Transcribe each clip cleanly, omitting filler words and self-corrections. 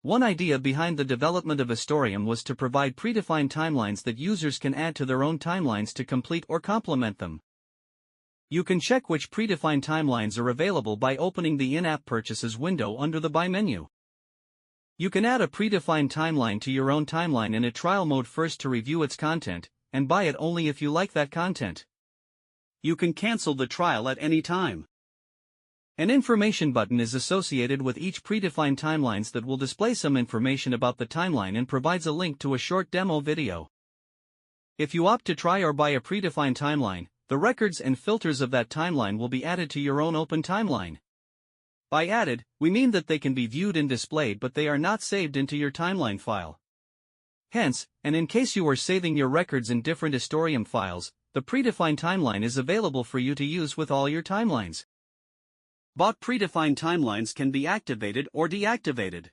One idea behind the development of Istoriam was to provide predefined timelines that users can add to their own timelines to complete or complement them. You can check which predefined timelines are available by opening the in-app purchases window under the Buy menu. You can add a predefined timeline to your own timeline in a trial mode first to review its content, and buy it only if you like that content. You can cancel the trial at any time. An information button is associated with each predefined timelines that will display some information about the timeline and provides a link to a short demo video. If you opt to try or buy a predefined timeline, the records and filters of that timeline will be added to your own open timeline. By added, we mean that they can be viewed and displayed, but they are not saved into your timeline file. Hence, and in case you are saving your records in different Istoriam files, the predefined timeline is available for you to use with all your timelines. Bought predefined timelines can be activated or deactivated.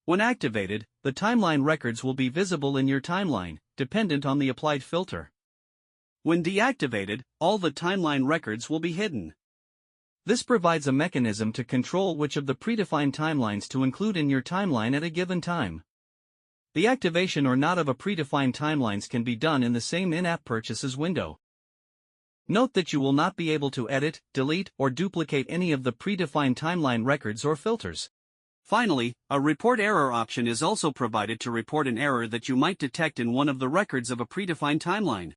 When activated, the timeline records will be visible in your timeline, dependent on the applied filter. When deactivated, all the timeline records will be hidden. This provides a mechanism to control which of the predefined timelines to include in your timeline at a given time. The activation or not of a predefined timelines can be done in the same in-app purchases window. Note that you will not be able to edit, delete, or duplicate any of the predefined timeline records or filters. Finally, a report error option is also provided to report an error that you might detect in one of the records of a predefined timeline.